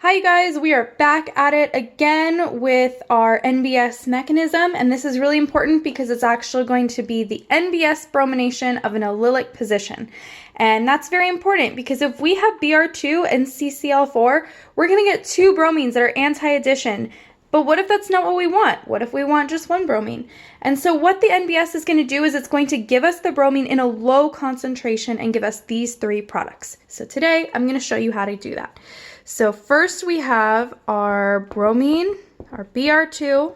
Hi you guys, we are back at it again with our NBS mechanism, and this is really important because it's actually going to be the NBS bromination of an allylic position. And that's very important because if we have Br2 and CCl4, we're going to get two bromines that are anti-addition. But what if that's not what we want? What if we want just one bromine? And so what the NBS is going to do is it's going to give us the bromine in a low concentration and give us these three products. So today I'm going to show you how to do that. So first we have our bromine, our Br2,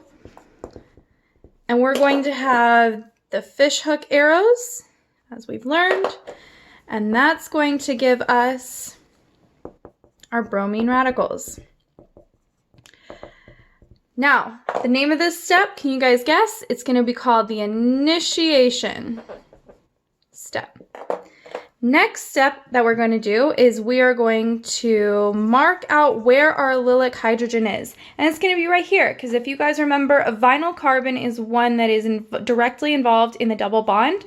and we're going to have the fishhook arrows, as we've learned, and that's going to give us our bromine radicals. Now, the name of this step, can you guys guess? It's going to be called the initiation step. Next step that we're going to do is we are going to mark out where our allylic hydrogen is. And it's going to be right here, because if you guys remember, a vinyl carbon is one that is directly involved in the double bond,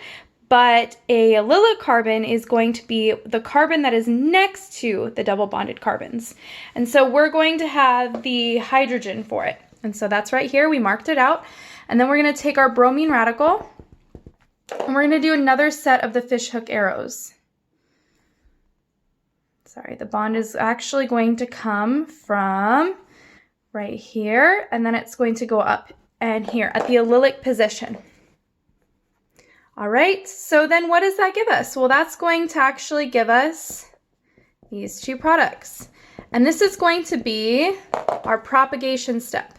but a allylic carbon is going to be the carbon that is next to the double bonded carbons. And so we're going to have the hydrogen for it. And so that's right here, we marked it out. And then we're going to take our bromine radical, and we're going to do another set of the fishhook arrows. Sorry, the bond is actually going to come from right here, and then it's going to go up and here at the allylic position. All right, so then what does that give us? Well, that's going to actually give us these two products. And this is going to be our propagation step.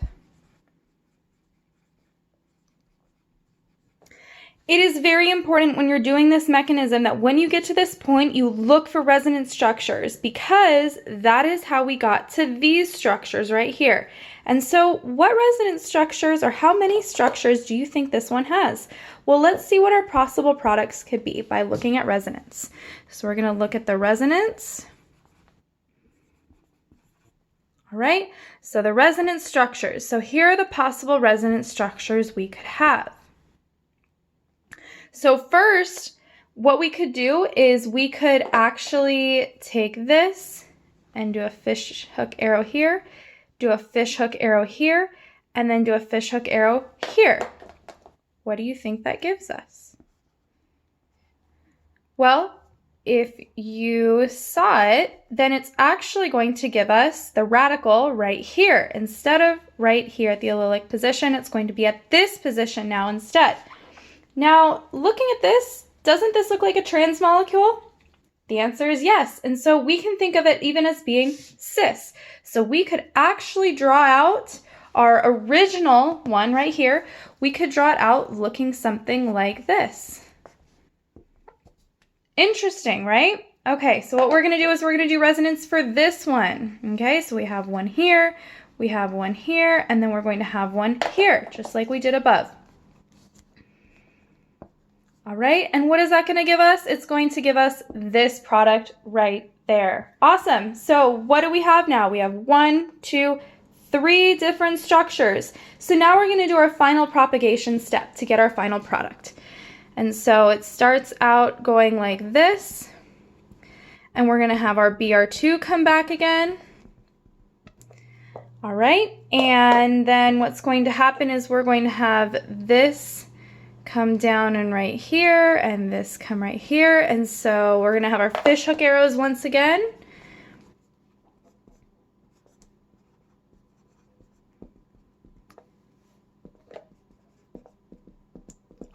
It is very important when you're doing this mechanism that when you get to this point, you look for resonance structures, because that is how we got to these structures right here. And so what resonance structures, or how many structures, do you think this one has? Well, let's see what our possible products could be by looking at resonance. So we're going to look at the resonance. All right, so the resonance structures. So here are the possible resonance structures we could have. So first, what we could do is we could actually take this and do a fish hook arrow here, do a fish hook arrow here, and then do a fish hook arrow here. What do you think that gives us? Well, if you saw it, then it's actually going to give us the radical right here. Instead of right here at the allylic position, it's going to be at this position now instead. Now, looking at this, doesn't this look like a trans molecule? The answer is yes. And so we can think of it even as being cis. So we could actually draw out our original one right here. We could draw it out looking something like this. Interesting, right? Okay, so what we're going to do is we're going to do resonance for this one. Okay, so we have one here, we have one here, and then we're going to have one here, just like we did above. All right, and what is that going to give us? It's going to give us this product right there. Awesome. So what do we have now? We have 1, 2, 3 different structures. So now we're going to do our final propagation step to get our final product. And so it starts out going like this, and we're going to have our Br2 come back again. All right, and then what's going to happen is we're going to have this come down and right here, and this come right here. And so we're going to have our fish hook arrows once again.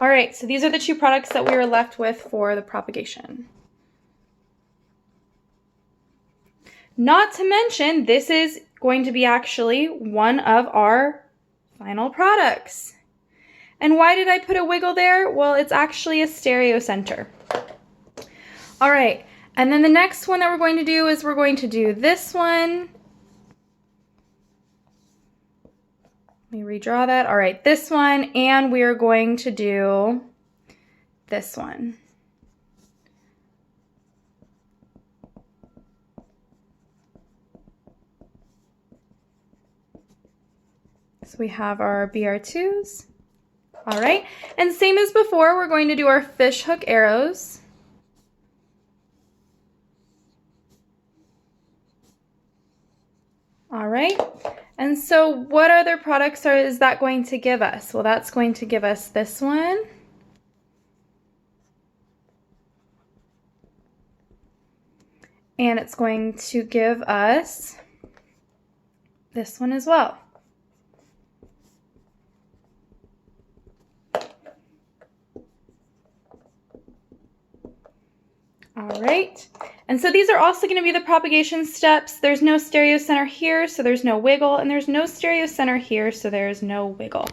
All right, so these are the two products that we were left with for the propagation. Not to mention, this is going to be actually one of our final products. And why did I put a wiggle there? Well, it's actually a stereocenter. All right, and then the next one that we're going to do is we're going to do this one. Let me redraw that. All right, this one, and we are going to do this one. So we have our Br2s. All right, and same as before, we're going to do our fish hook arrows. right. And so what other products is that going to give us? Well, that's going to give us this one. And it's going to give us this one as well. All right, and so these are also going to be the propagation steps. There's no stereo center here, so there's no wiggle, and there's no stereo center here, so there's no wiggle.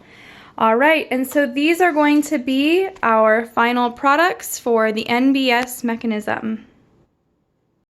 All right, and so these are going to be our final products for the NBS mechanism.